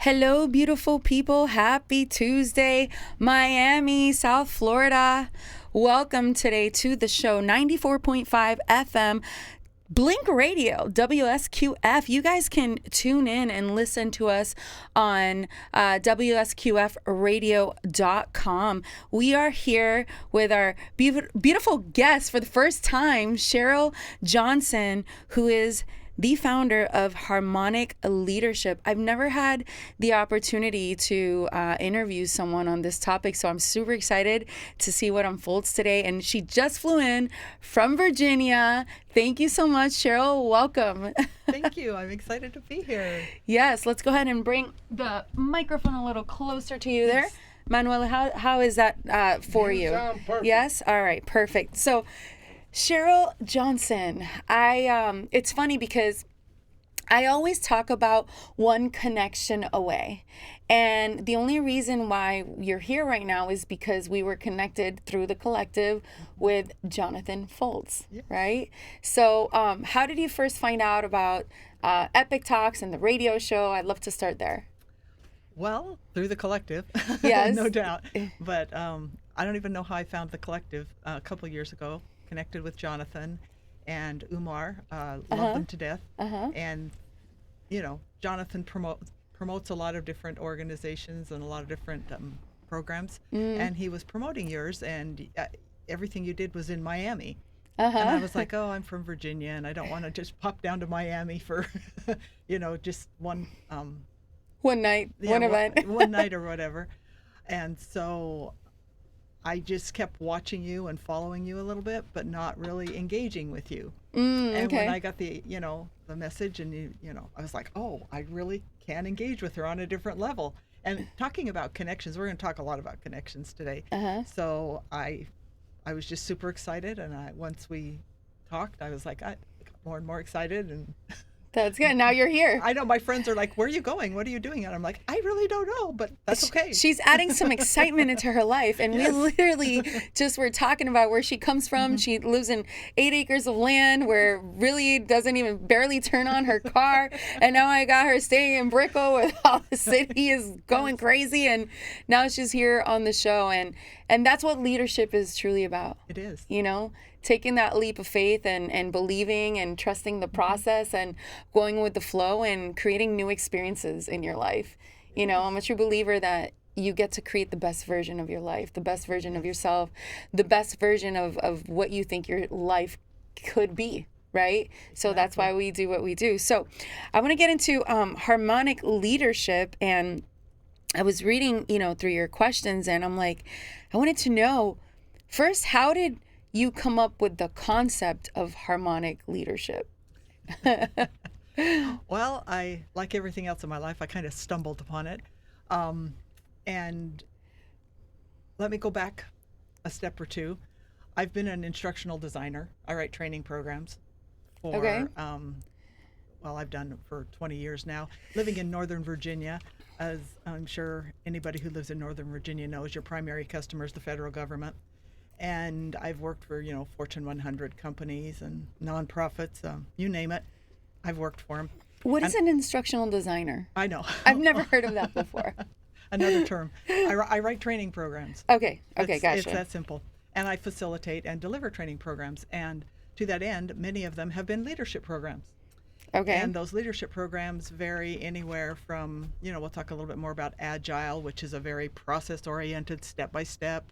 Hello, beautiful people. Happy Tuesday, Miami, South Florida. Welcome today to the show 94.5 FM. Blink Radio, WSQF. You guys can tune in and listen to us on WSQFradio.com. We are here with our beautiful guest for the first time, Cheryl Johnson, who is the founder of Harmonic Leadership. I've never had the opportunity to interview someone on this topic, so I'm super excited to see what unfolds today. And she just flew in from Virginia. Thank you so much, Cheryl. Welcome. Thank you. I'm excited to be here. Yes, let's go ahead and bring the microphone a little closer to you there. Manuel, how is that for you? Sound perfect. Yes? All right, perfect. So, Cheryl Johnson, it's funny because I always talk about one connection away. And the only reason why you're here right now is because we were connected through the collective with Jonathan Foltz, right? So how did you first find out about Epic Talks and the radio show? I'd love to start there. Well, through the collective, Yes. no doubt. But I don't even know how I found the collective a couple of years ago. Connected with Jonathan and Umar, love them to death. And, you know, Jonathan promotes a lot of different organizations and a lot of different programs. And he was promoting yours, and everything you did was in Miami. And I was like, oh, I'm from Virginia, and I don't want to just pop down to Miami for, just one Night, one event. one night or whatever. And so I just kept watching you and following you a little bit, but not really engaging with you. And when I got the message, and I was like, oh, I really can engage with her on a different level. And talking about connections, we're going to talk a lot about connections today. So I was just super excited, and once we talked, I was like, I got more and more excited, and That's good. Now you're here. I know my friends are like, where are you going? What are you doing? And I'm like, I really don't know, but that's okay. She's adding some excitement into her life. And Yes. we literally just were talking about where she comes from. She lives in 8 acres of land where really doesn't even barely turn on her car. And now I got her staying in Brickell where all the city is going crazy. And now she's here on the show. And that's what leadership is truly about. It is. Taking that leap of faith and believing and trusting the process and going with the flow and creating new experiences in your life. I'm a true believer that you get to create the best version of your life, the best version of yourself, the best version of what you think your life could be, right? So that's why we do what we do. So I want to get into harmonic leadership, and I was reading, through your questions, and I'm like, I wanted to know, first, how did you come up with the concept of harmonic leadership? Well, like everything else in my life, I kind of stumbled upon it. And let me go back a step or two. I've been an instructional designer. I write training programs for, I've done it for 20 years now. Living in Northern Virginia, as I'm sure anybody who lives in Northern Virginia knows, your primary customer is the federal government. And I've worked for, Fortune 100 companies and nonprofits, you name it. I've worked for them. What is an instructional designer? I know. I've never heard of that before. Another term. I write training programs. Okay, gotcha. It's that simple. And I facilitate and deliver training programs. And to that end, many of them have been leadership programs. Okay. And those leadership programs vary anywhere from, we'll talk a little bit more about agile, which is a very process-oriented, step-by-step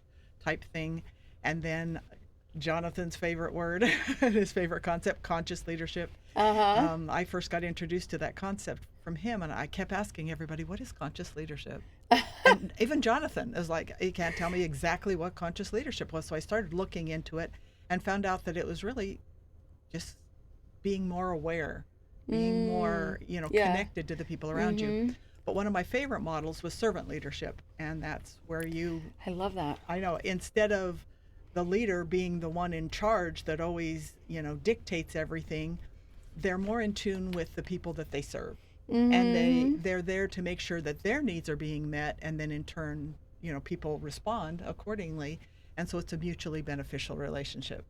type thing. And then Jonathan's favorite word, his favorite concept, conscious leadership. I first got introduced to that concept from him, and I kept asking everybody, what is conscious leadership? And even Jonathan was like, he can't tell me exactly what conscious leadership was. So I started looking into it and found out that it was really just being more aware, being more, connected to the people around you. But one of my favorite models was servant leadership, and that's where I love that. I know, instead of the leader being the one in charge that always, dictates everything, they're more in tune with the people that they serve. And they're there to make sure that their needs are being met, and then in turn, people respond accordingly. And so it's a mutually beneficial relationship.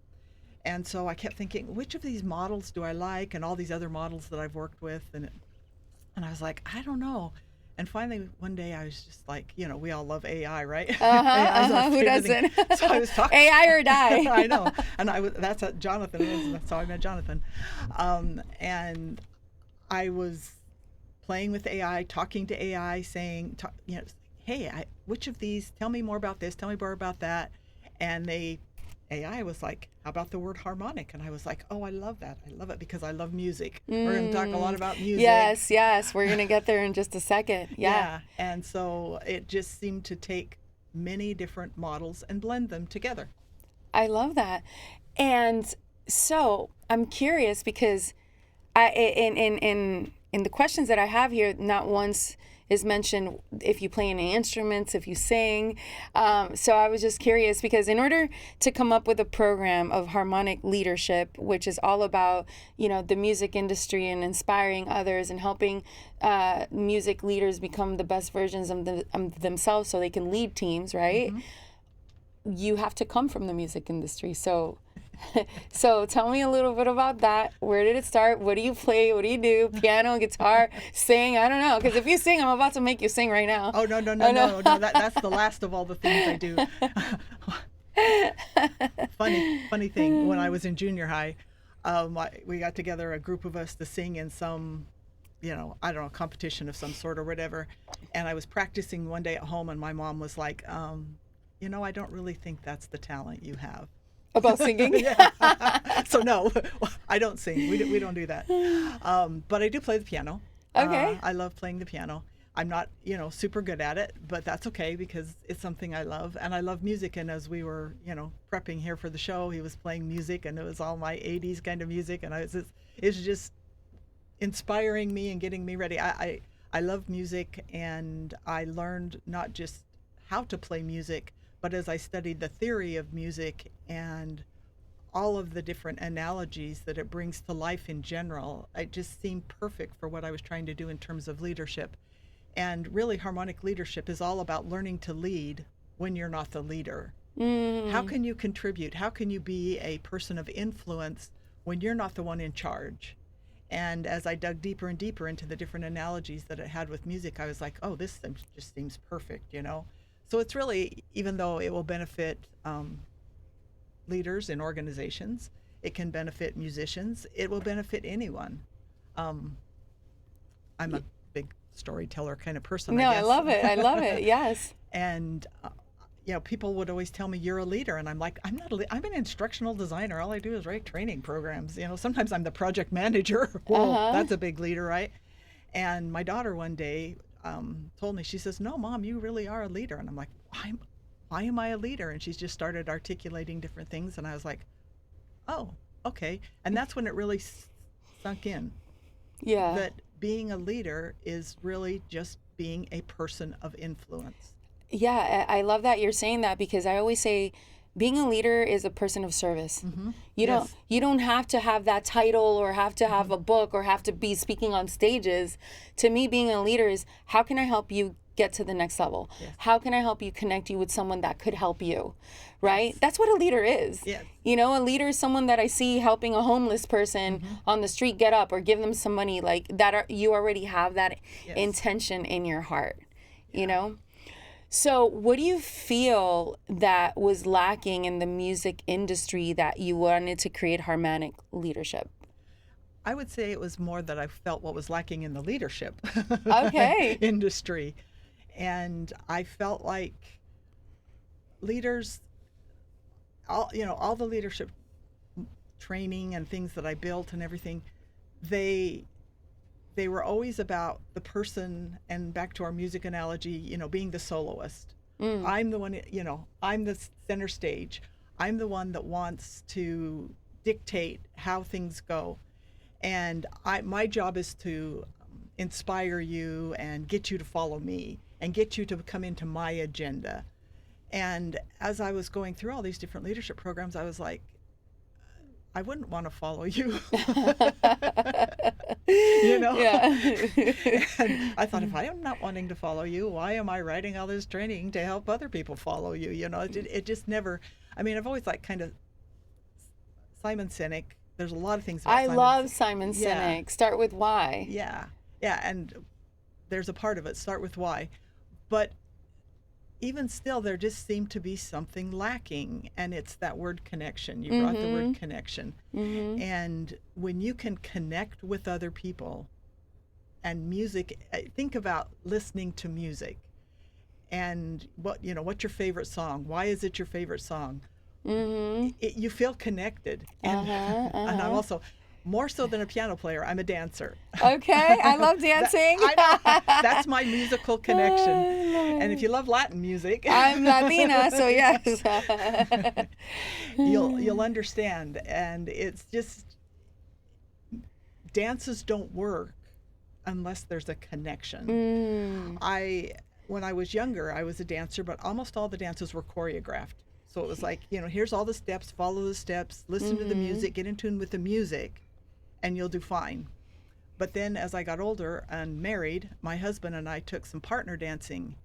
And so I kept thinking, which of these models do I like, and all these other models that I've worked with, and I was like, I don't know. And finally, one day I was just like, we all love AI, right? AI is Uh-huh, our who favorite thing. doesn't? So I was talking. AI or die. I know. And that's what Jonathan was. That's how I met Jonathan. And I was playing with AI, talking to AI, saying, hey, which of these, tell me more about this, tell me more about that. And AI was like, how about the word harmonic? And I was like, oh, I love that. I love it because I love music. We're going to talk a lot about music. Yes. We're going to get there in just a second. Yeah. And so it just seemed to take many different models and blend them together. I love that. And so I'm curious because in the questions that I have here, not once is mentioned if you play any instruments, if you sing. So I was just curious because in order to come up with a program of harmonic leadership, which is all about, the music industry and inspiring others and helping music leaders become the best versions of themselves so they can lead teams, right? Mm-hmm. You have to come from the music industry. So tell me a little bit about that. Where did it start? What do you play? What do you do? Piano, guitar, sing? I don't know. Because if you sing, I'm about to make you sing right now. Oh, no. That's the last of all the things I do. Funny thing. When I was in junior high, we got together, a group of us, to sing in some, I don't know, competition of some sort or whatever. And I was practicing one day at home, and my mom was like, I don't really think that's the talent you have. About singing? So no, I don't sing. We don't do that. But I do play the piano. Okay. I love playing the piano. I'm not, super good at it, but that's okay because it's something I love. And I love music. And as we were, prepping here for the show, he was playing music, and it was all my 80s kind of music. And it was just inspiring me and getting me ready. I love music, and I learned not just how to play music, but as I studied the theory of music and all of the different analogies that it brings to life in general, it just seemed perfect for what I was trying to do in terms of leadership. And really, harmonic leadership is all about learning to lead when you're not the leader. Mm. How can you contribute? How can you be a person of influence when you're not the one in charge? And as I dug deeper and deeper into the different analogies that it had with music, I was like, oh, this just seems perfect, So it's really, even though it will benefit leaders in organizations, it can benefit musicians, it will benefit anyone. I'm a big storyteller kind of person, No, I guess. I love it, yes. And, people would always tell me, you're a leader. And I'm like, I'm not I'm an instructional designer. All I do is write training programs. Sometimes I'm the project manager. Whoa, that's a big leader, right? And my daughter one day told me, she says, no, Mom, you really are a leader. And I'm like, why am I a leader? And she's just started articulating different things. And I was like, oh, okay. And that's when it really sunk in. Yeah. That being a leader is really just being a person of influence. Yeah, I love that you're saying that because I always say being a leader is a person of service. Mm-hmm. You don't have to have that title or have to have a book or have to be speaking on stages. To me, being a leader is how can I help you get to the next level? Yes. How can I help you connect you with someone that could help you? Right? Yes. That's what a leader is. Yes. A leader is someone that I see helping a homeless person on the street get up or give them some money like that. You already have that intention in your heart, So what do you feel that was lacking in the music industry that you wanted to create harmonic leadership? I would say it was more that I felt what was lacking in the leadership industry. And I felt like leaders, all the leadership training and things that I built and everything, they were always about the person, and back to our music analogy, being the soloist. I'm the one, I'm the center stage. I'm the one that wants to dictate how things go. And my job is to inspire you and get you to follow me and get you to come into my agenda. And as I was going through all these different leadership programs, I was like, I wouldn't want to follow you. Yeah. And I thought, if I am not wanting to follow you, why am I writing all this training to help other people follow you? It just never, I've always kind of Simon Sinek. There's a lot of things about I love Simon Sinek. Start with why. Yeah. And there's a part of it. Start with why. But even still, there just seemed to be something lacking, and it's that word connection. You brought the word connection. And when you can connect with other people, and music, think about listening to music, and what's your favorite song? Why is it your favorite song? You feel connected, and and I'm also, more so than a piano player, I'm a dancer. Okay, I love dancing. I know. That's my musical connection. And if you love Latin music, I'm Latina, so yes. you'll understand. And it's just, dances don't work unless there's a connection. When I was younger, I was a dancer, but almost all the dances were choreographed. So it was like, here's all the steps, follow the steps, listen to the music, get in tune with the music, and you'll do fine. But then as I got older and married, my husband and I took some partner dancing,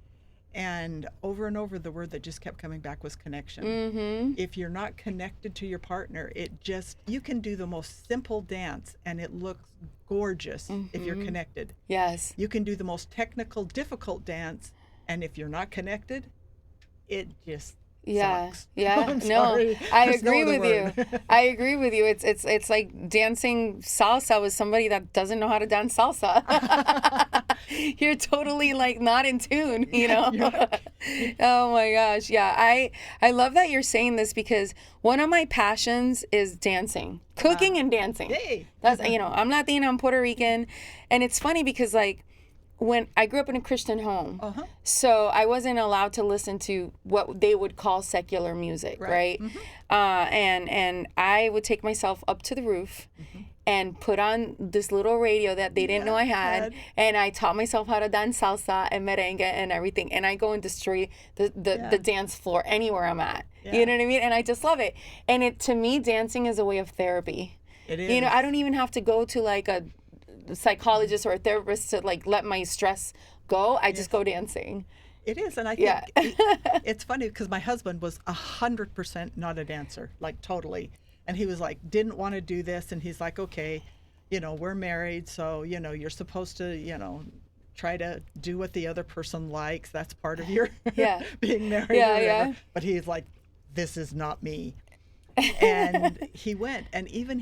and over the word that just kept coming back was connection. If you're not connected to your partner, you can do the most simple dance and it looks gorgeous if you're connected. Yes. You can do the most technical, difficult dance, and if you're not connected, it just sucks. No, I agree with you. I agree with you. It's like dancing salsa with somebody that doesn't know how to dance salsa. You're totally like not in tune, Oh my gosh. Yeah. I love that you're saying this, because one of my passions is dancing, cooking and dancing. Hey. That's, I'm Latina, I'm Puerto Rican. And it's funny because like, when I grew up in a Christian home, so I wasn't allowed to listen to what they would call secular music, right? And I would take myself up to the roof and put on this little radio that they didn't know I had, and I taught myself how to dance salsa and merengue and everything, and I go and destroy the dance floor anywhere I'm at. You know what I mean? And I just love it. And to me, dancing is a way of therapy. It is. I don't even have to go to like a psychologist or a therapist to like let my stress go. I just go dancing. It is. And I think it's funny because my husband was 100% not a dancer, like totally. And he was like, didn't want to do this. And he's like, okay, we're married. So, you're supposed to, try to do what the other person likes. That's part of your being married or whatever. But he's like, this is not me. And he went. And even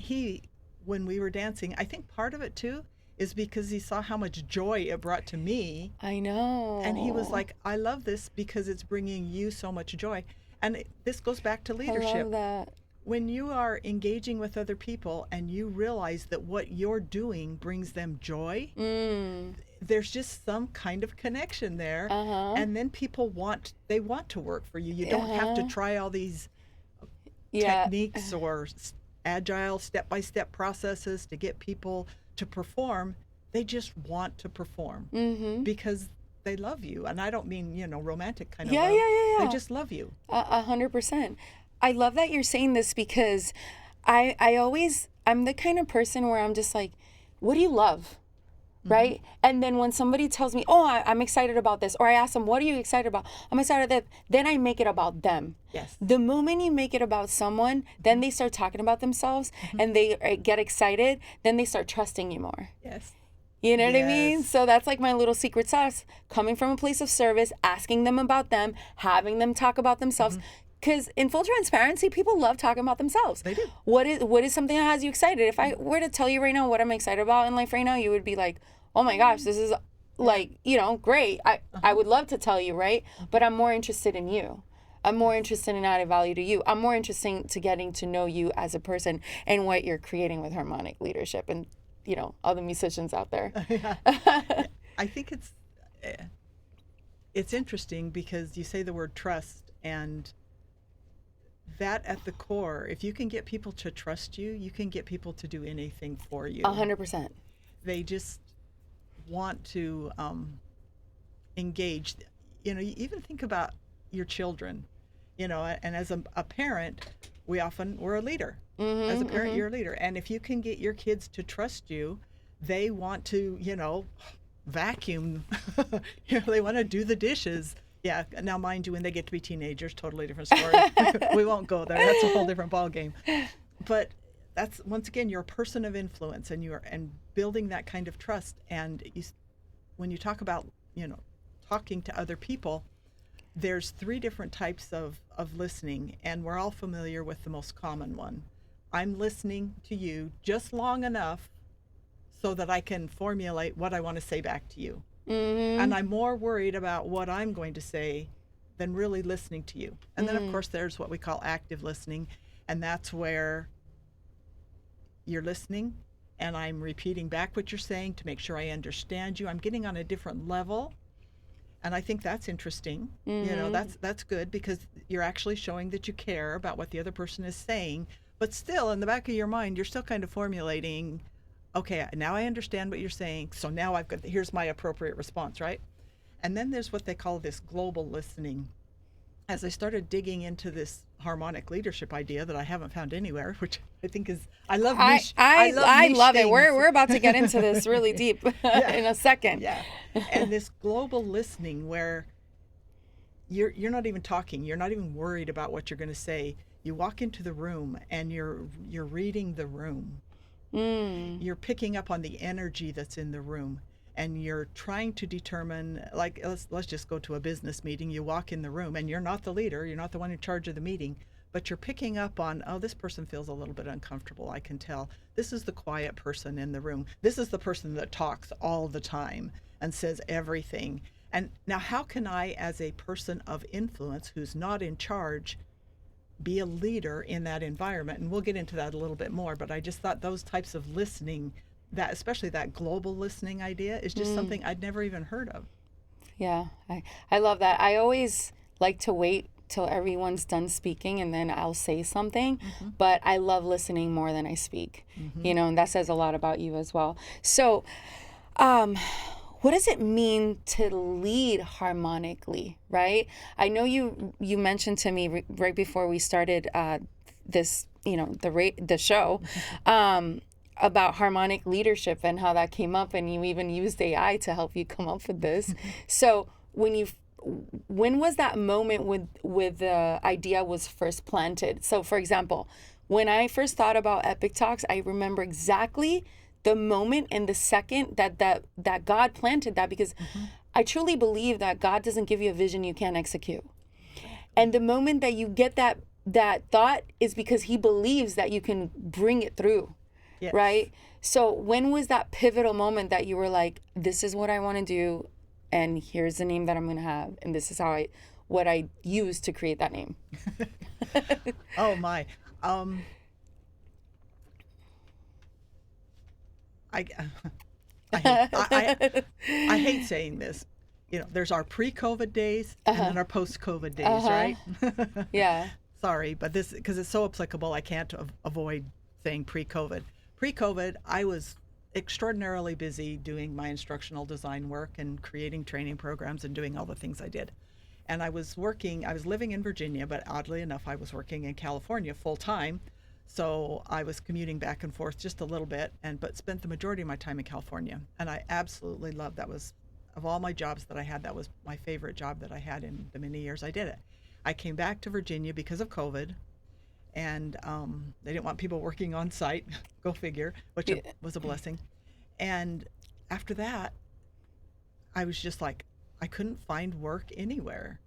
when we were dancing, I think part of it too is because he saw how much joy it brought to me. I know. And he was like, I love this because it's bringing you so much joy. And this goes back to leadership. I love that. When you are engaging with other people and you realize that what you're doing brings them joy, there's just some kind of connection there. And then people want to work for you. You don't have to try all these techniques or agile step-by-step processes to get people to perform. They just want to perform because they love you. And I don't mean, romantic kind of love. They just love you. 100%. I love that you're saying this because I'm the kind of person where I'm just like, what do you love? Right? And then when somebody tells me, I'm excited about this, or I ask them, what are you excited about? I'm excited that, then I make it about them. Yes. The moment you make it about someone, then they start talking about themselves and they get excited, then they start trusting you more. Yes. You know what I mean? So that's like my little secret sauce, coming from a place of service, asking them about them, having them talk about themselves. Because in full transparency, people love talking about themselves. They do. What is something that has you excited? If I were to tell you right now what I'm excited about in life right now, you would be like, oh my gosh, this is like, great. I would love to tell you, right? But I'm more interested in you. I'm more interested in adding value to you. I'm more interested to getting to know you as a person and what you're creating with Harmonic Leadership and, all the musicians out there. I think it's interesting because you say the word trust, and that at the core, if you can get people to trust you, you can get people to do anything for you. 100%. They just want to engage. You even think about your children, and as a parent, we're a leader. As a parent, you're a leader. And if you can get your kids to trust you, they want to, vacuum. They want to do the dishes. Yeah. Now, mind you, when they get to be teenagers, totally different story. We won't go there. That's a whole different ballgame. But that's, once again, you're a person of influence, and building that kind of trust. And when you talk about, talking to other people, there's three different types of listening, and we're all familiar with the most common one. I'm listening to you just long enough so that I can formulate what I want to say back to you. And I'm more worried about what I'm going to say than really listening to you. And then, of course, there's what we call active listening, and that's where you're listening and I'm repeating back what you're saying to make sure I understand you. I'm getting on a different level. And I think that's interesting. That's good because you're actually showing that you care about what the other person is saying. But still, in the back of your mind, you're still kind of formulating, okay, now I understand what you're saying. So now here's my appropriate response, right? And then there's what they call this global listening. As I started digging into this harmonic leadership idea that I haven't found anywhere, which I think is, I love niche. I love it. things. We're about to get into this really deep in a second. Yeah. And this global listening where you're not even talking, you're not even worried about what you're going to say. You walk into the room and you're reading the room. You're picking up on the energy that's in the room, and you're trying to determine, like, let's just go to a business meeting. You walk in the room and you're not the leader, you're not the one in charge of the meeting, but you're picking up on, oh, this person feels a little bit uncomfortable. I can tell. This is the quiet person in the room. This is the person that talks all the time and says everything. And now how can I, as a person of influence who's not in charge, be a leader in that environment? And we'll get into that a little bit more, but I just thought those types of listening, that especially that global listening idea, is just something I'd never even heard of. Yeah, I love that. I always like to wait till everyone's done speaking and then I'll say something, but I love listening more than I speak, and that says a lot about you as well. So, what does it mean to lead harmonically, right? I know you mentioned to me right before we started this, the show, about harmonic leadership and how that came up, and you even used AI to help you come up with this. So when was that moment with the idea was first planted? So for example, when I first thought about Epic Talks, I remember exactly the moment and the second that God planted that, because I truly believe that God doesn't give you a vision you can't execute. And the moment that you get that thought is because he believes that you can bring it through. Yes. Right? So when was that pivotal moment that you were like, this is what I want to do, and here's the name that I'm going to have, and this is what I used to create that name? Oh my. I hate saying this. There's our pre-COVID days and then our post-COVID days, right? Yeah. Sorry, but this, because it's so applicable, I can't avoid saying pre-COVID. Pre-COVID, I was extraordinarily busy doing my instructional design work and creating training programs and doing all the things I did. And I was living in Virginia, but oddly enough, I was working in California full time. So I was commuting back and forth just a little bit, but spent the majority of my time in California. And I absolutely loved that. Was, of all my jobs that I had, that was my favorite job that I had in the many years I did it. I came back to Virginia because of COVID, and they didn't want people working on site, go figure, which was a blessing. And after that, I was just like, I couldn't find work anywhere.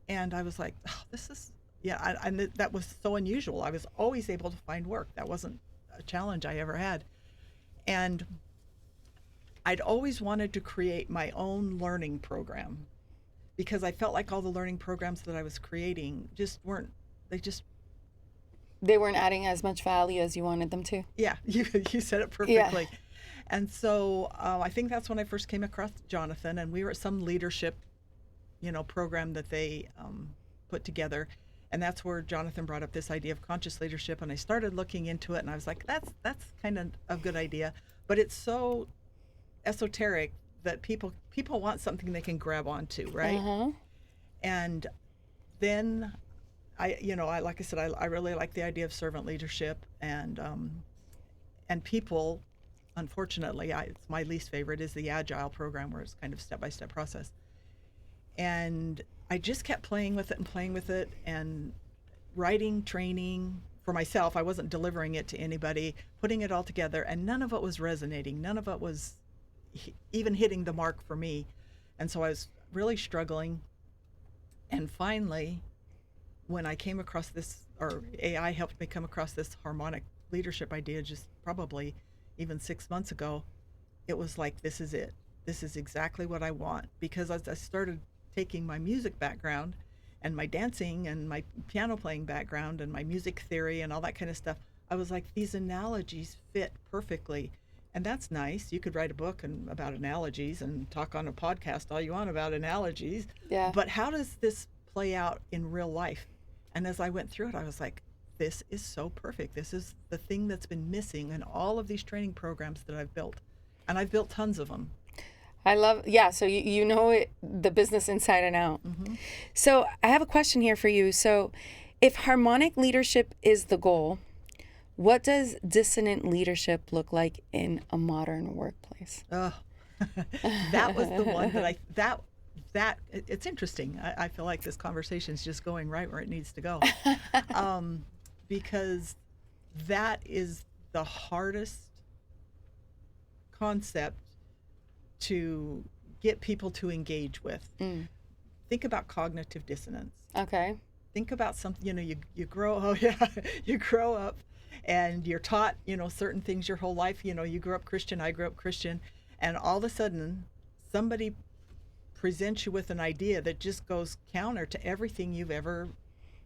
And I was like, oh, this is, and that was so unusual. I was always able to find work. That wasn't a challenge I ever had. And I'd always wanted to create my own learning program, because I felt like all the learning programs that I was creating they weren't adding as much value as you wanted them to. Yeah, you said it perfectly. Yeah. And so I think that's when I first came across Jonathan, and we were at some leadership, program that they put together. And that's where Jonathan brought up this idea of conscious leadership. And I started looking into it, and I was like, that's kind of a good idea. But it's so esoteric that people want something they can grab onto, right? And then I like I said, I really like the idea of servant leadership, and people, unfortunately, it's my least favorite is the Agile program, where it's kind of step-by-step process. And I just kept playing with it and writing training for myself. I wasn't delivering it to anybody, putting it all together, and none of it was resonating. None of it was, even hitting the mark for me. And so I was really struggling. And finally, when I came across this, or AI helped me come across this harmonic leadership idea, just probably even 6 months ago, it was like, this is it. This is exactly what I want. Because as I started taking my music background and my dancing and my piano playing background and my music theory and all that kind of stuff, I was like, these analogies fit perfectly. And that's nice. You could write a book about analogies and talk on a podcast all you want about analogies. Yeah. But how does this play out in real life? And as I went through it, I was like, this is so perfect. This is the thing that's been missing in all of these training programs that I've built. And I've built tons of them. I love, yeah, so you know it, the business inside and out. Mm-hmm. So I have a question here for you. So if harmonic leadership is the goal, what does dissonant leadership look like in a modern workplace? Oh, that was the one that it's interesting. I feel like this conversation is just going right where it needs to go. Because that is the hardest concept to get people to engage with. Think about cognitive dissonance. Okay. Think about something, you grow up and you're taught, certain things your whole life. You grew up Christian, I grew up Christian, and all of a sudden somebody presents you with an idea that just goes counter to everything you've ever,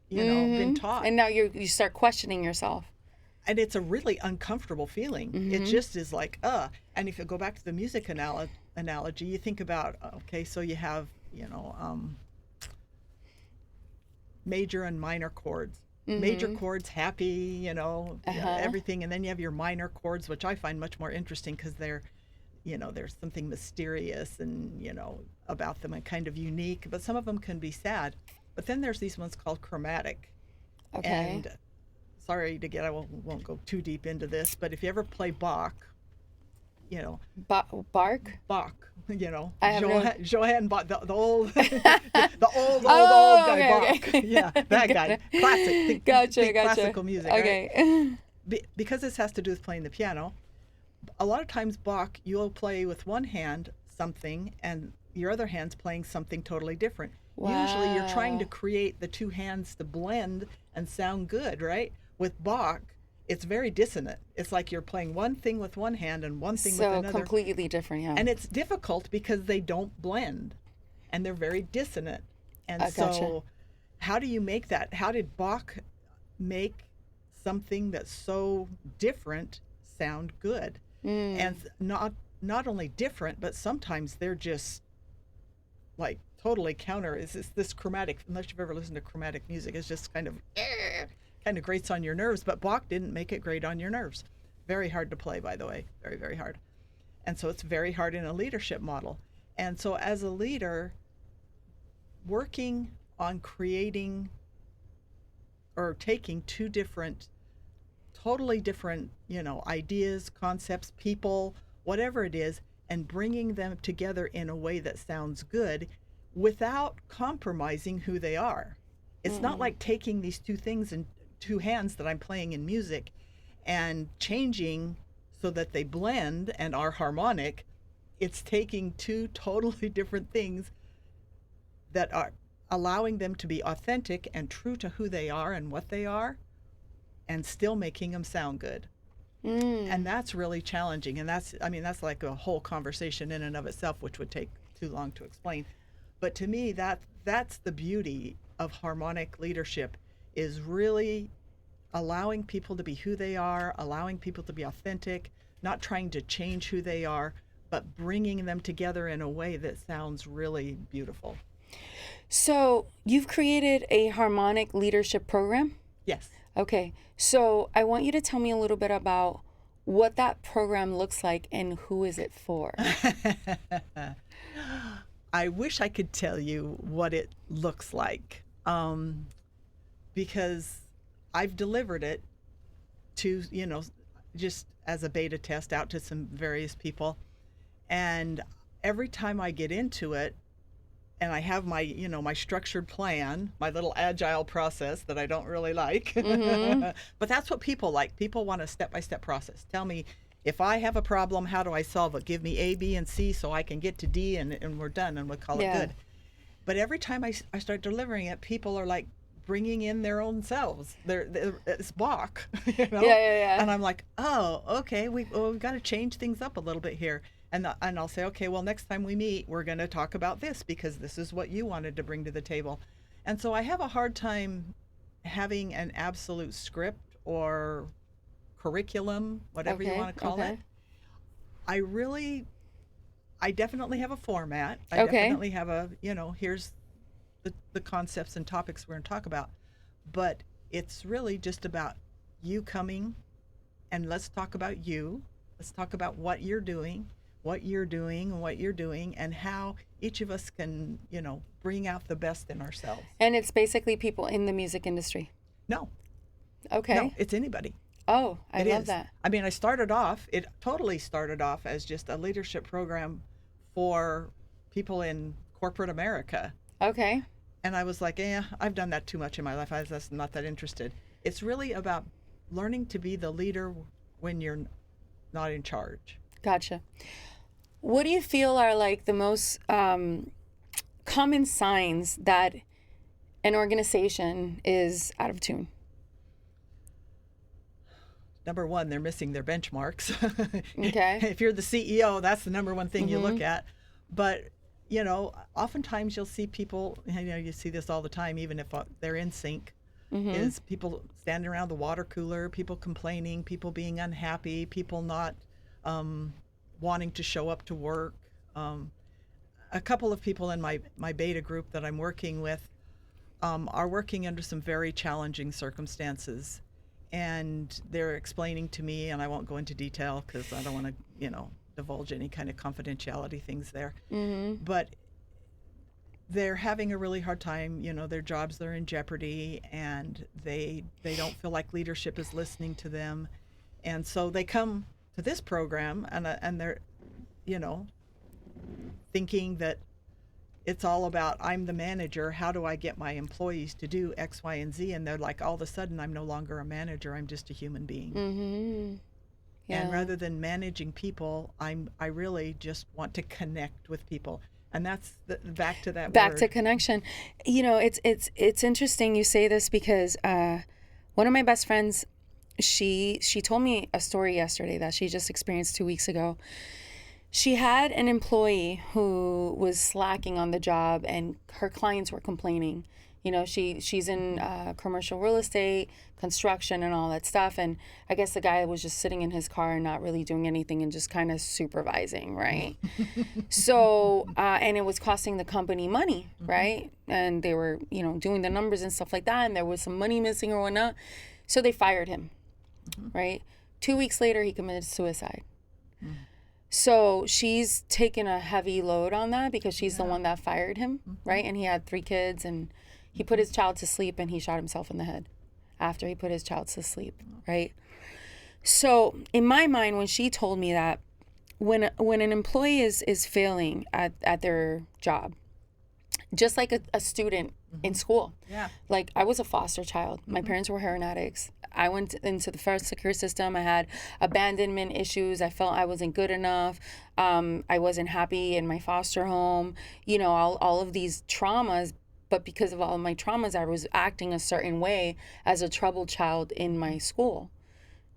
been taught. And now you start questioning yourself. And it's a really uncomfortable feeling. It just is like, and if you go back to the music analogy, you think about, okay, so you have, major and minor chords. Major chords, happy, everything. And then you have your minor chords, which I find much more interesting because they're, there's something mysterious and, about them and kind of unique. But some of them can be sad. But then there's these ones called chromatic. Okay. And sorry I won't go too deep into this, but if you ever play Bach, Bark? Bach, I have Johann Bach, the old, the old guy, Bach. Okay. Yeah, that guy. Classic. Gotcha. Classical music, okay. right? Because this has to do with playing the piano, a lot of times Bach, you'll play with one hand something and your other hand's playing something totally different. Wow. Usually you're trying to create the two hands to blend and sound good, right? With Bach, it's very dissonant. It's like you're playing one thing with one hand and one thing with another. So completely different, yeah. And it's difficult because they don't blend and they're very dissonant. And so how do you make that? How did Bach make something that's so different sound good? And not only different, but sometimes they're just like totally counter. Is this chromatic? Unless you've ever listened to chromatic music, it's just kind of grates on your nerves. But Bach didn't make it grate on your nerves. Very hard to play, by the way. Very, very hard. And so it's very hard in a leadership model. And so as a leader, working on creating or taking two totally different, ideas, concepts, people, whatever it is, and bringing them together in a way that sounds good without compromising who they are. It's not like taking these two things and two hands that I'm playing in music and changing so that they blend and are harmonic. It's taking two totally different things that are allowing them to be authentic and true to who they are and what they are, and still making them sound good. And that's really challenging. And that's like a whole conversation in and of itself, which would take too long to explain. But to me, that's the beauty of harmonic leadership, is really allowing people to be who they are, allowing people to be authentic, not trying to change who they are, but bringing them together in a way that sounds really beautiful. So you've created a harmonic leadership program? Yes. Okay. So I want you to tell me a little bit about what that program looks like and who is it for? I wish I could tell you what it looks like, because I've delivered it to, just as a beta test out to some various people. And every time I get into it, and I have my, my structured plan, my little agile process that I don't really like, but that's what people like. People want a step-by-step process. Tell me, If I have a problem, how do I solve it? Give me A, B, and C so I can get to D, and we're done, and we'll call it good. But every time I start delivering it, people are like bringing in their own selves. It's Bach, you know? Yeah. And I'm like, oh, okay, we've got to change things up a little bit here. And I'll say, okay, well, next time we meet, we're going to talk about this because this is what you wanted to bring to the table. And so I have a hard time having an absolute script or curriculum, whatever you want to call it. I definitely have a format. I definitely have a, here's the concepts and topics we're going to talk about. But it's really just about you coming and let's talk about you. Let's talk about what you're doing, and how each of us can, bring out the best in ourselves. And it's basically people in the music industry. No. Okay. No, it's anybody. Oh, I love that. I mean, it totally started off as just a leadership program for people in corporate America. Okay. And I was like, I've done that too much in my life. I was not that interested. It's really about learning to be the leader when you're not in charge. Gotcha. What do you feel are like the most common signs that an organization is out of tune? Number one, they're missing their benchmarks. Okay. If you're the CEO, that's the number one thing you look at. But, oftentimes you'll see people, you see this all the time, even if they're in sync, is people standing around the water cooler, people complaining, people being unhappy, people not wanting to show up to work. A couple of people in my beta group that I'm working with are working under some very challenging circumstances. And they're explaining to me, and I won't go into detail because I don't want to, divulge any kind of confidentiality things there. But they're having a really hard time. Their jobs are in jeopardy, and they don't feel like leadership is listening to them. And so they come to this program, and they're, thinking that it's all about, I'm the manager, how do I get my employees to do X, Y, and Z? And they're like, all of a sudden, I'm no longer a manager, I'm just a human being. Yeah. And rather than managing people, I really just want to connect with people. And that's back to that back word. To connection. It's interesting you say this because one of my best friends, she told me a story yesterday that she just experienced 2 weeks ago. She had an employee who was slacking on the job, and her clients were complaining. She's in commercial real estate, construction, and all that stuff. And I guess the guy was just sitting in his car and not really doing anything and just kind of supervising, right? So, and it was costing the company money, right? And they were, doing the numbers and stuff like that, and there was some money missing or whatnot. So they fired him, right? 2 weeks later, he committed suicide. So she's taken a heavy load on that because she's the one that fired him, right? And he had 3 kids, and he put his child to sleep, and he shot himself in the head after he put his child to sleep, right? So in my mind, when she told me that, when an employee is failing at their job, just like a student in school. Yeah. Like, I was a foster child. My parents were heroin addicts. I went into the foster care system. I had abandonment issues. I felt I wasn't good enough. I wasn't happy in my foster home. All of these traumas. But because of all of my traumas, I was acting a certain way as a troubled child in my school.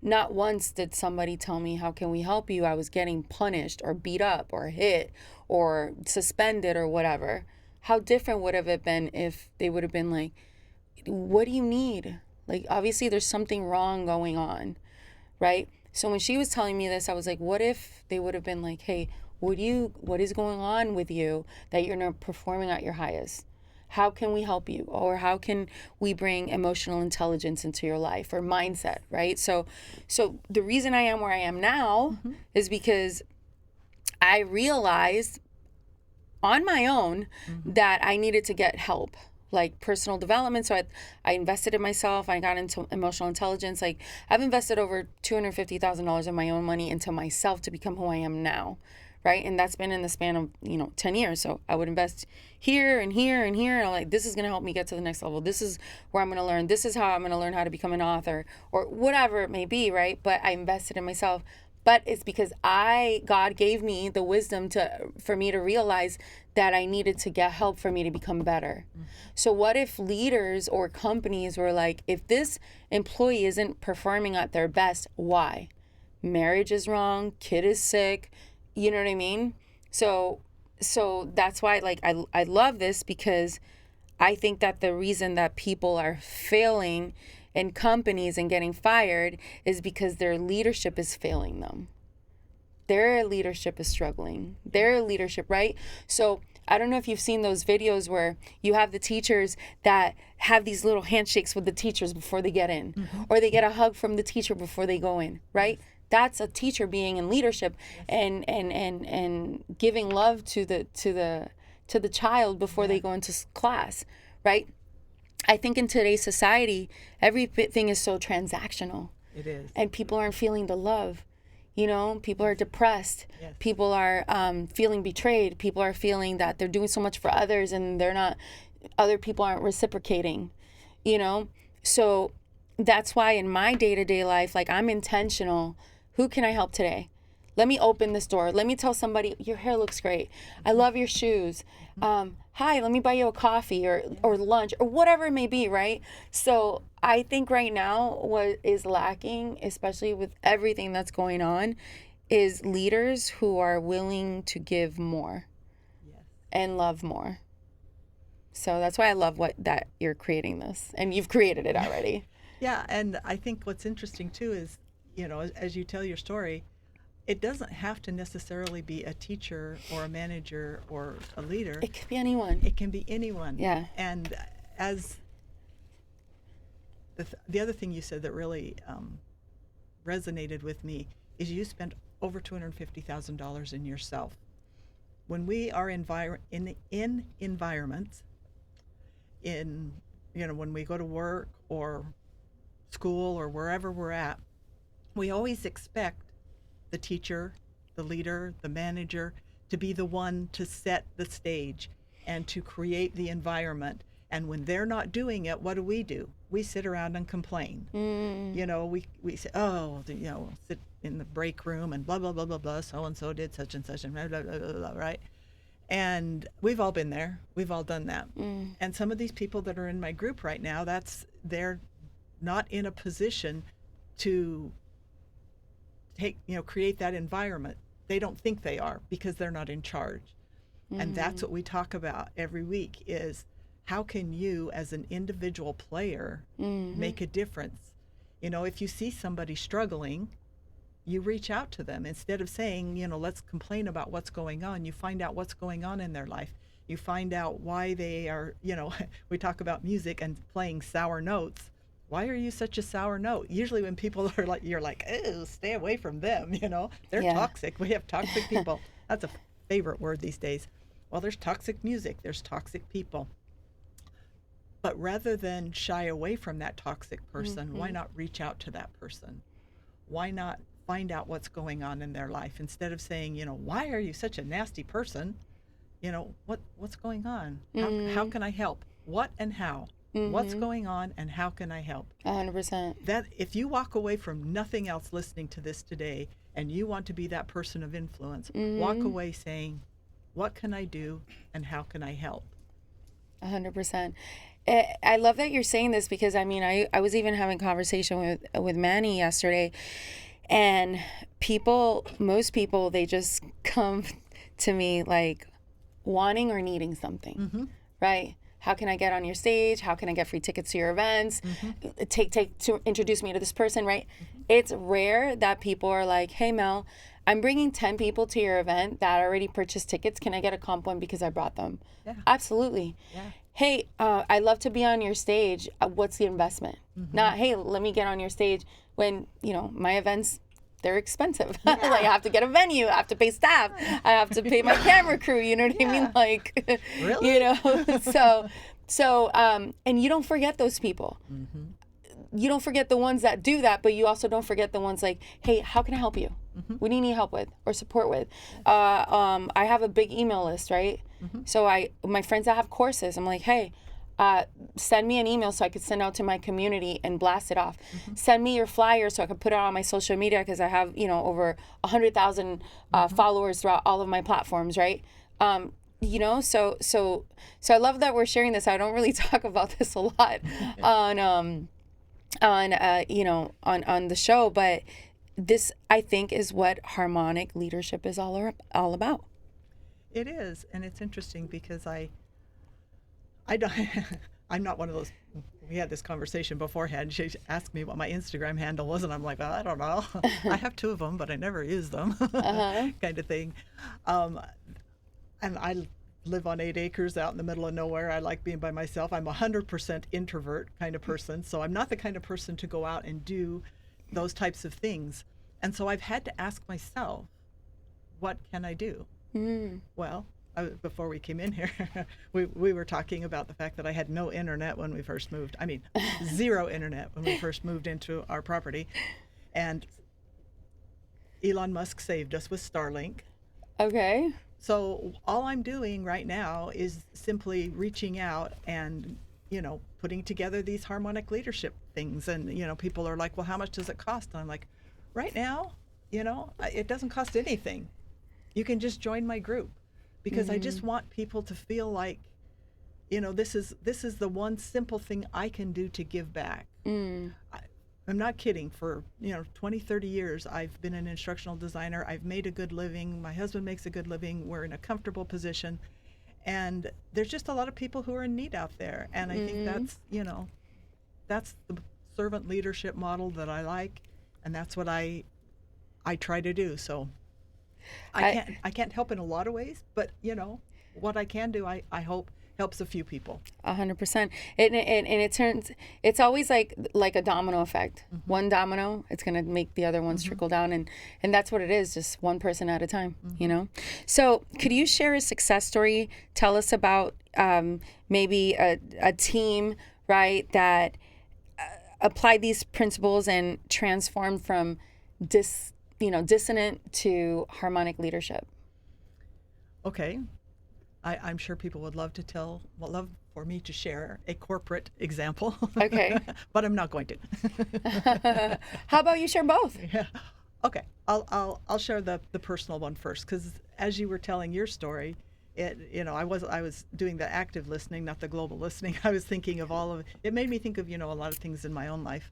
Not once did somebody tell me, how can we help you? I was getting punished or beat up or hit or suspended or whatever. How different would have it been if they would have been like, what do you need? Like, obviously there's something wrong going on, right? So when she was telling me this, I was like, what if they would have been like, hey, what is going on with you that you're not performing at your highest? How can we help you? Or how can we bring emotional intelligence into your life or mindset, right? So the reason I am where I am now is because I realized on my own that I needed to get help, like personal development. So I invested in myself. I got into emotional intelligence. Like, I've invested over $250,000 of my own money into myself to become who I am now, right? And that's been in the span of 10 years. So I would invest here and here and here, and I'm like, this is going to help me get to the next level. This is where I'm going to learn. This is how I'm going to learn how to become an author or whatever it may be, right? But I invested in myself. But it's because God gave me the wisdom for me to realize that I needed to get help for me to become better. So what if leaders or companies were like, if this employee isn't performing at their best, why? Marriage is wrong, kid is sick, you know what I mean? So that's why, like, I love this, because I think that the reason that people are failing in companies and getting fired is because their leadership is failing them. Their leadership is struggling. Their leadership, right? So I don't know if you've seen those videos where you have the teachers that have these little handshakes with the teachers before they get in, or they get a hug from the teacher before they go in, right? That's a teacher being in leadership and giving love to the child before they go into class, right? I think in today's society, everything is so transactional. It is. And people aren't feeling the love. You know, people are depressed. Yes. People are feeling betrayed. People are feeling that they're doing so much for others and other people aren't reciprocating, you know? So that's why in my day-to-day life, like, I'm intentional. Who can I help today? Let me open this door. Let me tell somebody, your hair looks great. I love your shoes. Hi, let me buy you a coffee or lunch or whatever it may be, right? So I think right now what is lacking, especially with everything that's going on, is leaders who are willing to give more and love more. So that's why I love that you're creating this, and you've created it already. Yeah, and I think what's interesting too is, you know, as you tell your story, it doesn't have to necessarily be a teacher or a manager or a leader. It could be anyone. It can be anyone. Yeah. And as the other thing you said that really resonated with me is you spent over $250,000 in yourself. When we are in environments, when we go to work or school or wherever we're at, we always expect the teacher, the leader, the manager to be the one to set the stage and to create the environment. And when they're not doing it, what do? We sit around and complain. You know, we say, sit in the break room and blah, blah, blah, blah, blah, so-and-so did such and such and blah, blah, blah, blah, blah, right? And we've all been there. We've all done that. And some of these people that are in my group right now, they're not in a position to create that environment. They don't think they are because they're not in charge. And that's what we talk about every week is how can you as an individual player make a difference? You know, if you see somebody struggling, you reach out to them instead of saying, let's complain about what's going on. You find out what's going on in their life. You find out why they are, we talk about music and playing sour notes. Why are you such a sour note? Usually when people are like, you're like, oh, stay away from them, They're toxic. We have toxic people. That's a favorite word these days. Well, there's toxic music. There's toxic people. But rather than shy away from that toxic person, why not reach out to that person? Why not find out what's going on in their life instead of saying, why are you such a nasty person? What's going on? How can I help? What and how? What's going on and how can I help? 100%. That if you walk away from nothing else listening to this today and you want to be that person of influence, walk away saying, what can I do and how can I help? 100%. I love that you're saying this because I was even having a conversation with Manny yesterday, and most people, they just come to me like wanting or needing something, right? How can I get on your stage? How can I get free tickets to your events? Take to introduce me to this person, right? It's rare that people are like, hey, Mel, I'm bringing 10 people to your event that already purchased tickets. Can I get a comp one because I brought them? Yeah. Absolutely. Yeah. Hey, I'd love to be on your stage. What's the investment? Not, hey, let me get on your stage when, my events, they're expensive. Yeah. Like, I have to get a venue. I have to pay staff. I have to pay my camera crew. You know what I mean? Like, really? So, and you don't forget those people. You don't forget the ones that do that, but you also don't forget the ones like, hey, how can I help you? What do you need help with or support with? I have a big email list, right? So my friends that have courses, I'm like, hey, Send me an email so I could send out to my community and blast it off. Send me your flyer so I could put it on my social media, because I have, over 100,000 followers throughout all of my platforms, right? So I love that we're sharing this. I don't really talk about this a lot on the show, but this, I think, is what harmonic leadership is all about. It is, and it's interesting because I don't, I'm not one of those. We had this conversation beforehand. She asked me what my Instagram handle was, and I'm like, well, I don't know. I have 2 of them, but I never use them, kind of thing. And I live on 8 acres out in the middle of nowhere. I like being by myself. I'm 100% introvert kind of person, so I'm not the kind of person to go out and do those types of things. And so I've had to ask myself, what can I do? Well, before we came in here, we were talking about the fact that I had no internet when we first moved. I mean, 0 internet when we first moved into our property. And Elon Musk saved us with Starlink. Okay. So all I'm doing right now is simply reaching out and, putting together these harmonic leadership things. And, people are like, well, how much does it cost? And I'm like, right now, it doesn't cost anything. You can just join my group, because I just want people to feel like, this is the one simple thing I can do to give back. I'm not kidding. For 20, 30 years, I've been an instructional designer. I've made a good living. My husband makes a good living. We're in a comfortable position, and there's just a lot of people who are in need out there. And I think that's the servant leadership model that I like, and that's what I try to do. So I can't help in a lot of ways, but what I can do, I hope helps a few people. 100%. It's always like a domino effect. One domino, it's going to make the other ones trickle down. And that's what it is, just one person at a time, So could you share a success story? Tell us about maybe a team, right, that applied these principles and transformed from dissonant to harmonic leadership. Okay. I'm sure people would love for me to share a corporate example. Okay. But I'm not going to. How about you share both? Yeah. Okay. I'll share the personal one first, because as you were telling your story, I was doing the active listening, not the global listening. I was thinking of it made me think of, a lot of things in my own life.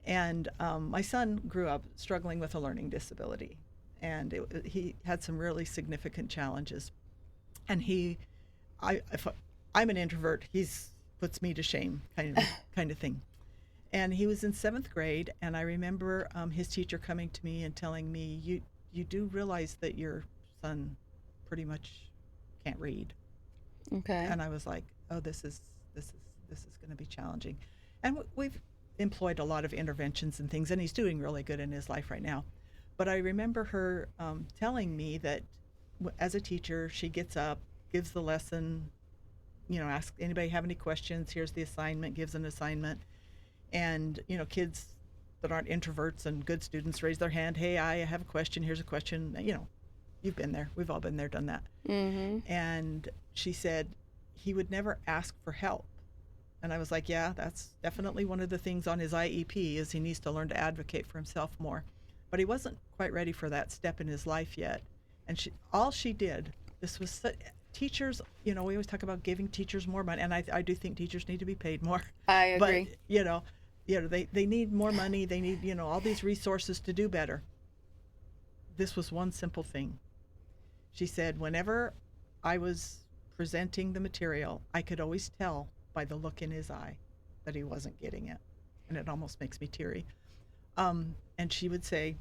And my son grew up struggling with a learning disability, and he had some really significant challenges. And if I'm an introvert, puts me to shame, kind of thing. And he was in 7th grade, and I remember his teacher coming to me and telling me, "You do realize that your son pretty much can't read." Okay. And I was like, "Oh, this is going to be challenging." And we've employed a lot of interventions and things, and he's doing really good in his life right now. But I remember her telling me that as a teacher, she gets up, gives the lesson, ask anybody have any questions, here's the assignment, gives an assignment. And, kids that aren't introverts and good students raise their hand, hey, I have a question, here's a question. You've been there. We've all been there, done that. And she said he would never ask for help. And I was like, yeah, that's definitely one of the things on his IEP is he needs to learn to advocate for himself more. But he wasn't quite ready for that step in his life yet. And all she did, this was teachers, we always talk about giving teachers more money, and I do think teachers need to be paid more. I agree. But, they need more money. They need, all these resources to do better. This was one simple thing. She said, whenever I was presenting the material, I could always tell by the look in his eye that he wasn't getting it. And it almost makes me teary. And she would say,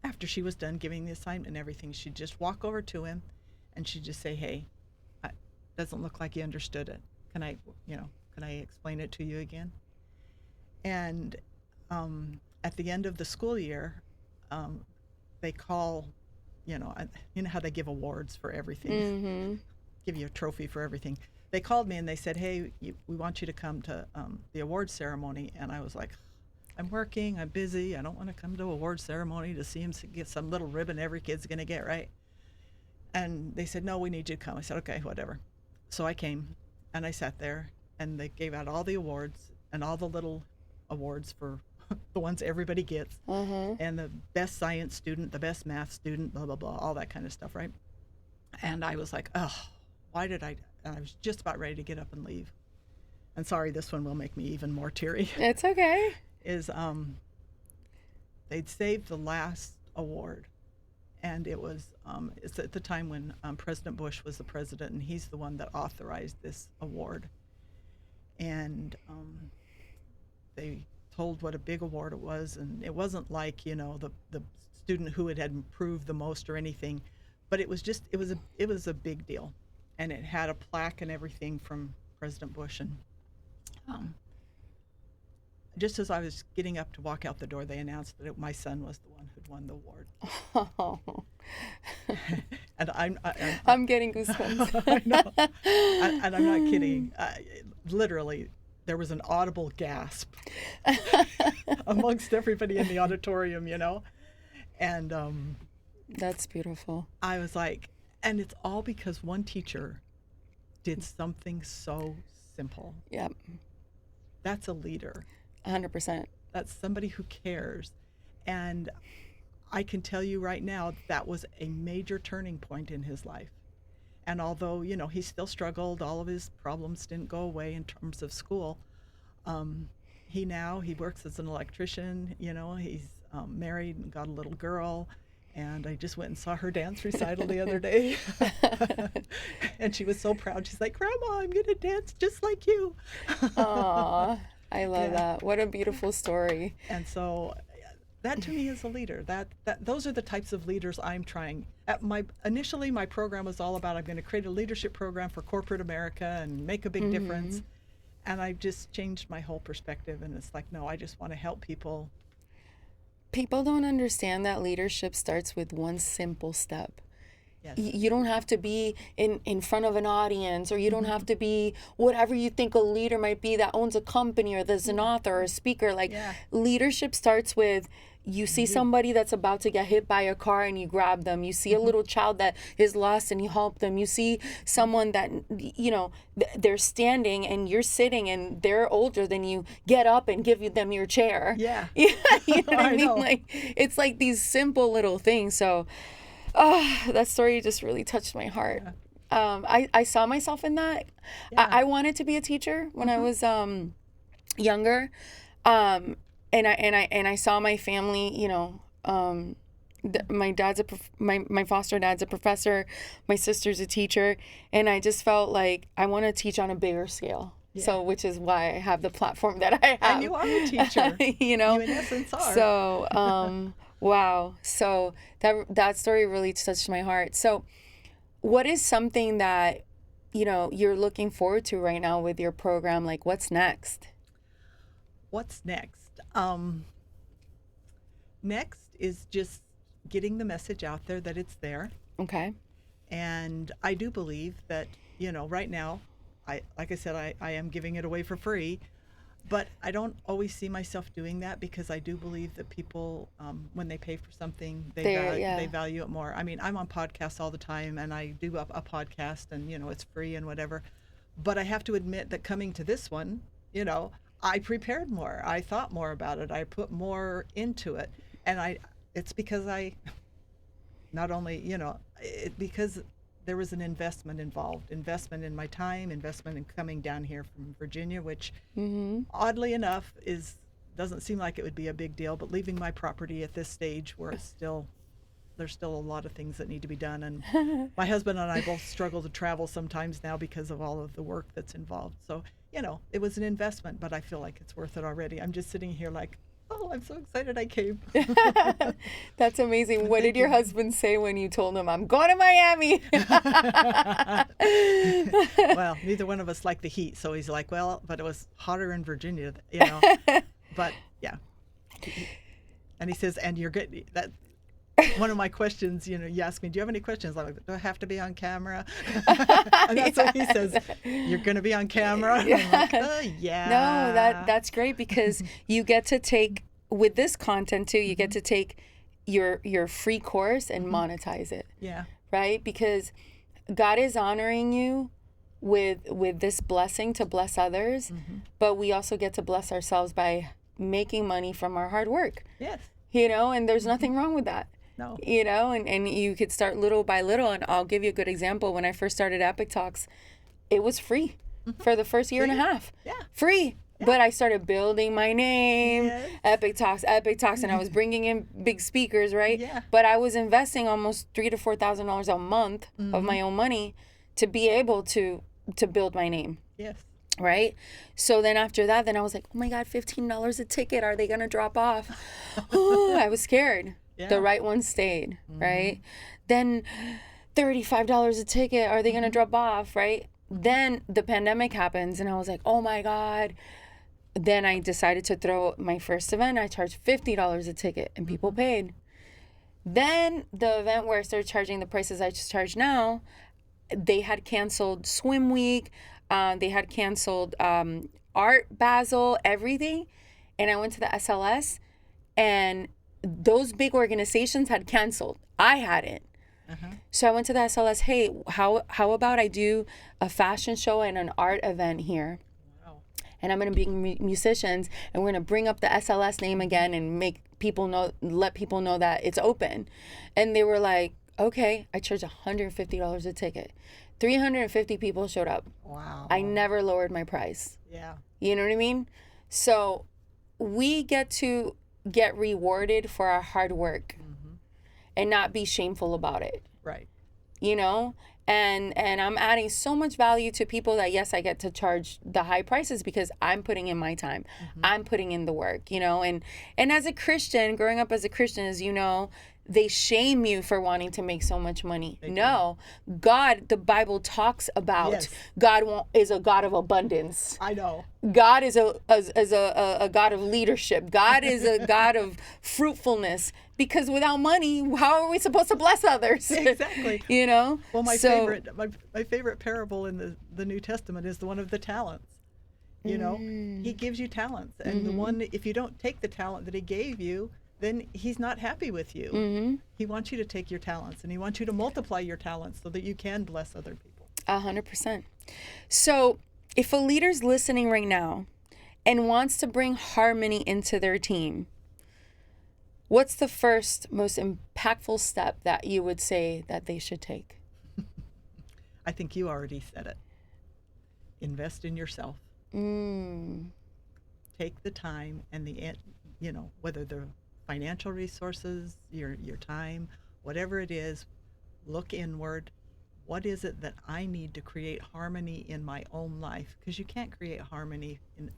after she was done giving the assignment and everything, she'd just walk over to him and she'd just say, hey, it doesn't look like you understood it. Can I explain it to you again? And at the end of the school year, they call, how they give awards for everything, give you a trophy for everything. They called me and they said, hey, we want you to come to the awards ceremony. And I was like, I'm working, I'm busy, I don't want to come to an award ceremony to see him get some little ribbon every kid's going to get, right? And they said, no, we need you to come. I said, okay, whatever. So I came and I sat there and they gave out all the awards and all the little awards for the ones everybody gets, and the best science student, the best math student, blah, blah, blah, all that kind of stuff, right? And I was like, oh, why did I was just about ready to get up and leave. And sorry, this one will make me even more teary. It's okay. Is they'd saved the last award, and it was it's at the time when President Bush was the president, and he's the one that authorized this award. And they told what a big award it was, and it wasn't like, you know, the student who had improved the most or anything, but it was just it was a big deal, and it had a plaque and everything from President Bush. And just as I was getting up to walk out the door, they announced that my son was the one who'd won the award. Oh. And I'm getting goosebumps. I know, and I'm not kidding. Literally, there was an audible gasp amongst everybody in the auditorium, you know, and that's beautiful. I was like, and it's all because one teacher did something so simple. Yep. That's a leader. 100%. That's somebody who cares. And I can tell you right now, that was a major turning point in his life. And although, you know, he still struggled, all of his problems didn't go away in terms of school. He works as an electrician, you know, he's married and got a little girl. And I just went and saw her dance recital the other day. And she was so proud. She's like, Grandma, I'm going to dance just like you. Aww, I love that. What a beautiful story. And so that to me is a leader. Those are the types of leaders I'm trying. Initially, my program was all about I'm going to create a leadership program for corporate America and make a big difference. And I just changed my whole perspective. And it's like, no, I just want to help people. People don't understand that leadership starts with one simple step. Yes. You don't have to be in front of an audience, or you don't have to be whatever you think a leader might be that owns a company or that's an author or a speaker. Like, leadership starts with you see somebody that's about to get hit by a car and you grab them. You see a little child that is lost and you help them. You see someone that, you know, they're standing and you're sitting and they're older than you, get up and give them your chair. Yeah. You know what I mean? know. Like, it's like these simple little things. So that story just really touched my heart. Yeah. I saw myself in that. Yeah. I wanted to be a teacher when I was younger. And I saw my family, you know, my dad's my foster dad's a professor, my sister's a teacher, and I just felt like I want to teach on a bigger scale. Yeah. So, which is why I have the platform that I have. And you are a teacher. You know, you in essence are. So, wow. So that story really touched my heart. So, what is something that, you know, you're looking forward to right now with your program? Like, what's next? What's next? Next is just getting the message out there that it's there. Okay. And I do believe that, you know, right now, like I said, I am giving it away for free, but I don't always see myself doing that, because I do believe that people, when they pay for something, they value it more. I mean, I'm on podcasts all the time, and I do a podcast, and, you know, it's free and whatever. But I have to admit that coming to this one, you know, I prepared more. I thought more about it. I put more into it. And it's because I, not only, you know, because there was an investment involved, investment in my time, investment in coming down here from Virginia, which oddly enough doesn't seem like it would be a big deal, but leaving my property at this stage where there's still a lot of things that need to be done. And my husband and I both struggle to travel sometimes now because of all of the work that's involved. So, you know, it was an investment, but I feel like it's worth it already. I'm just sitting here like, oh, I'm so excited I came. That's amazing. What did your husband say when you told him, I'm going to Miami? Well, neither one of us like the heat. So he's like, well, but it was hotter in Virginia, you know. But, yeah. And he says, and you're good. That. One of my questions, you know, you ask me, do you have any questions? I'm like, do I have to be on camera? And that's what he says, you're going to be on camera? Yeah. I'm like, oh, yeah. No, that's great, because you get to take, with this content too, you get to take your free course and monetize it. Yeah. Right? Because God is honoring you with this blessing to bless others, but we also get to bless ourselves by making money from our hard work. Yes. You know, and there's nothing wrong with that. No. You know, and you could start little by little. And I'll give you a good example. When I first started Epic Talks, it was free for the first year and a half. Yeah. Free. Yeah. But I started building my name, yes. Epic Talks, and I was bringing in big speakers, right? Yeah. But I was investing almost $3,000 to $4,000 a month of my own money to be able to build my name. Yes. Right? So then after that, then I was like, oh my God, $15 a ticket. Are they going to drop off? Oh, I was scared. Yeah. The right one stayed, right? Then $35 a ticket. Are they going to drop off, right? Then the pandemic happens and I was like, oh my God. Then I decided to throw my first event. I charged $50 a ticket and people paid. Then the event where I started charging the prices I just charge now, they had canceled Swim Week. They had canceled Art Basel, everything. And I went to the SLS and those big organizations had canceled. I hadn't. So I went to the SLS, hey, how about I do a fashion show and an art event here? Wow. And I'm going to bring musicians and we're going to bring up the SLS name again and make people know, let people know that it's open. And they were like, okay. I charged $150 a ticket. 350 people showed up. Wow. I never lowered my price. Yeah. You know what I mean? So we get to get rewarded for our hard work and not be shameful about it. Right. You know? And I'm adding so much value to people that, yes, I get to charge the high prices because I'm putting in my time. I'm putting in the work, you know? And as a Christian, growing up as a Christian, as you know, they shame you for wanting to make so much money. No, God, the Bible talks about God is a God of abundance. I know. God is a God of leadership. God is a God of fruitfulness. Because without money, how are we supposed to bless others? Exactly. You know. Well, my favorite parable in the New Testament is the one of the talents. You know, He gives you talents, and the one, if you don't take the talent that He gave you, then He's not happy with you. He wants you to take your talents, and He wants you to multiply your talents so that you can bless other people. 100%. So if a leader's listening right now and wants to bring harmony into their team, what's the first, most impactful step that you would say that they should take? I think you already said it. Invest in yourself. Take the time and whether the financial resources, your time, whatever it is, look inward. What is it that I need to create harmony in my own life? Because you can't create harmony in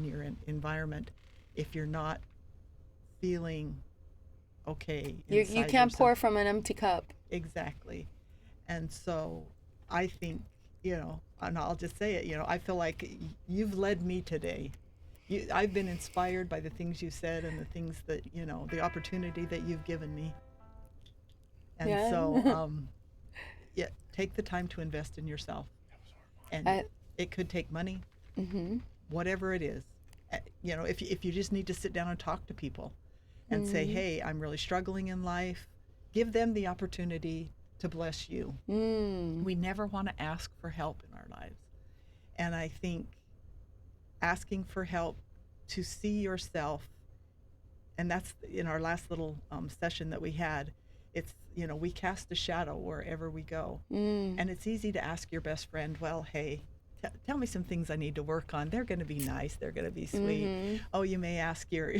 your environment if you're not feeling okay. You can't pour from an empty cup. Exactly. And so I think, and I'll just say it, I feel like you've led me today. I've been inspired by the things you said and the things that, the opportunity that you've given me. And so, take the time to invest in yourself. And it could take money, whatever it is. If you just need to sit down and talk to people and say, hey, I'm really struggling in life, give them the opportunity to bless you. We never want to ask for help in our lives. And I think asking for help to see yourself, and that's in our last little session that we had, it's, we cast a shadow wherever we go. And it's easy to ask your best friend, well, hey, tell me some things I need to work on. They're going to be nice. They're going to be sweet. Oh, you may ask your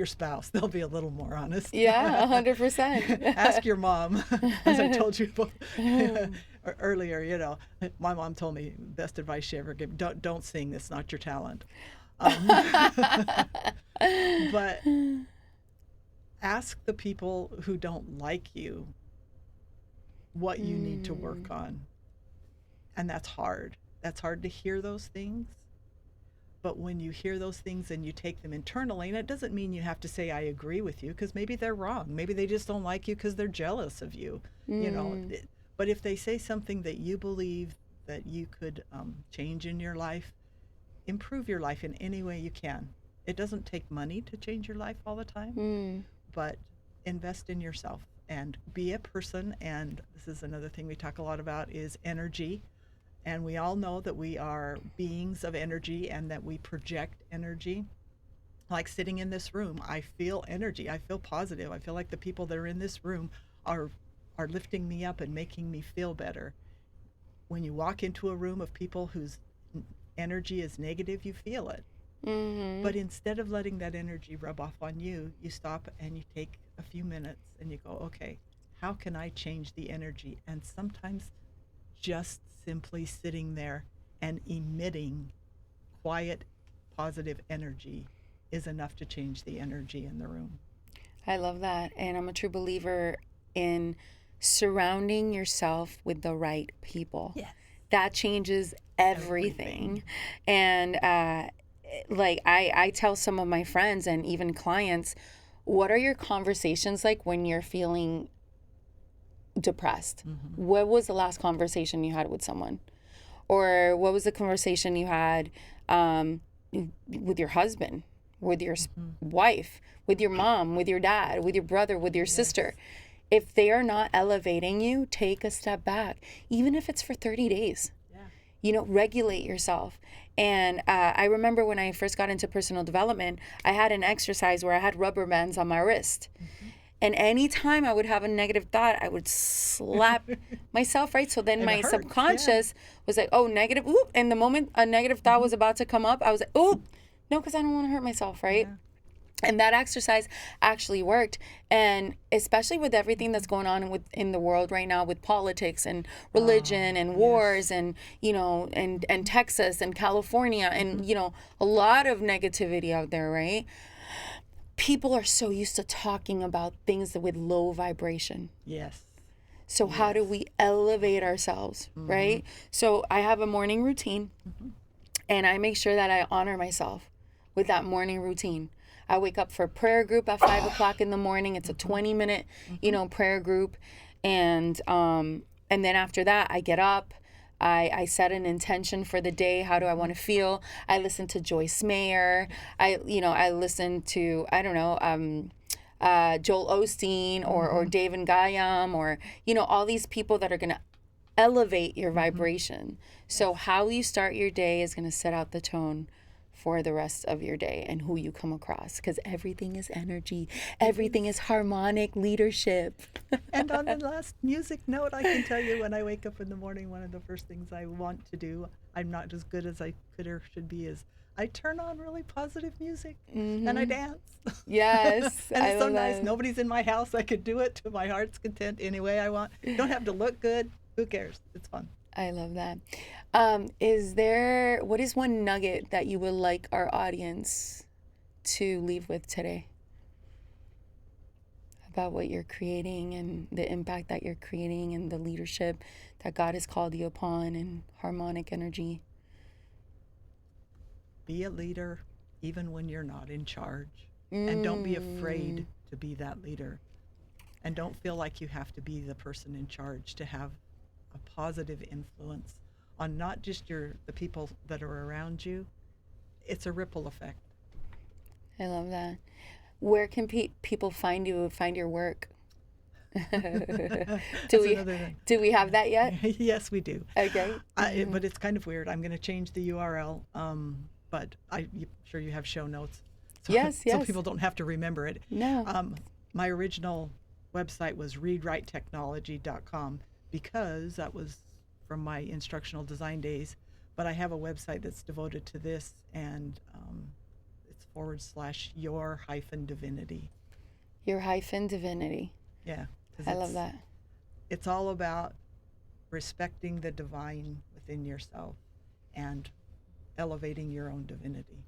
spouse. They'll be a little more honest. Yeah, 100%. Ask your mom, as I told you earlier. My mom told me best advice she ever gave: don't sing. That's not your talent. But ask the people who don't like you what you need to work on, and that's hard. That's hard to hear those things. But when you hear those things and you take them internally, and it doesn't mean you have to say, I agree with you, because maybe they're wrong. Maybe they just don't like you because they're jealous of you, But if they say something that you believe that you could change in your life, improve your life in any way you can. It doesn't take money to change your life all the time, but invest in yourself and be a person. And this is another thing we talk a lot about is energy. And we all know that we are beings of energy and that we project energy. Like sitting in this room, I feel energy. I feel positive. I feel like the people that are in this room are lifting me up and making me feel better. When you walk into a room of people whose energy is negative, you feel it. Mm-hmm. But instead of letting that energy rub off on you, you stop and you take a few minutes and you go, okay, how can I change the energy? And sometimes just simply sitting there and emitting quiet, positive energy is enough to change the energy in the room. I love that. And I'm a true believer in surrounding yourself with the right people. Yes. That changes everything. And like I tell some of my friends and even clients, what are your conversations like when you're feeling depressed? Mm-hmm. What was the last conversation you had with someone? Or what was the conversation you had with your husband, with your wife, with your mom, with your dad, with your brother, with your sister? If they are not elevating you, take a step back, even if it's for 30 days. You know, regulate yourself. And I remember when I first got into personal development, I had an exercise where I had rubber bands on my wrist. Mm-hmm. And anytime I would have a negative thought, I would slap myself, right? So then And my subconscious was like, oh, negative, oop. And the moment a negative thought was about to come up, I was like, oh, no, because I don't want to hurt myself, right? Yeah. And that exercise actually worked. And especially with everything that's going on in the world right now with politics and religion and wars and, you know, and Texas and California and, you know, a lot of negativity out there, right? People are so used to talking about things with low vibration. Yes. So how do we elevate ourselves, right? So I have a morning routine and I make sure that I honor myself with that morning routine. I wake up for prayer group at 5 o'clock in the morning. It's a 20-minute, you know, prayer group. And then after that, I get up. I set an intention for the day. How do I want to feel? I listen to Joyce Meyer. I listen to, I don't know, Joel Osteen or David Guyam or, you know, all these people that are going to elevate your vibration. So how you start your day is going to set out the tone for the rest of your day and who you come across, because everything is energy. Everything is harmonic leadership. And on the last music note, I can tell you when I wake up in the morning, one of the first things I want to do, I'm not as good as I could or should be, is I turn on really positive music and I dance. Yes. And it's so nice. Nobody's in my house. I could do it to my heart's content any way I want. Don't have to look good. Who cares? It's fun. I love that. What is one nugget that you would like our audience to leave with today about what you're creating and the impact that you're creating and the leadership that God has called you upon and harmonic energy? Be a leader even when you're not in charge. And don't be afraid to be that leader. And don't feel like you have to be the person in charge to have a positive influence on not just the people that are around you. It's a ripple effect. I love that. Where can people find you, find your work? Do we have that yet? Yes, we do. Okay. But it's kind of weird. I'm going to change the URL, but I'm sure you have show notes. So, yes. So people don't have to remember it. No. My original website was readwritetechnology.com because that was from my instructional design days. But I have a website that's devoted to this, and it's /your-divinity. Your-divinity. Yeah. I love that. It's all about respecting the divine within yourself and elevating your own divinity.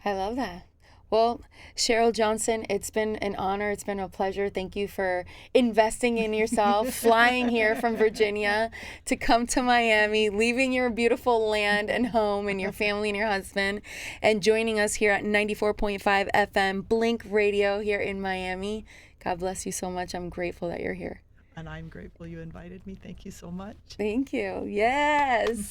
I love that. Well, Cheryl Johnson, it's been an honor. It's been a pleasure. Thank you for investing in yourself, flying here from Virginia to come to Miami, leaving your beautiful land and home and your family and your husband, and joining us here at 94.5 FM Blink Radio here in Miami. God bless you so much. I'm grateful that you're here. And I'm grateful you invited me. Thank you so much. Thank you. Yes.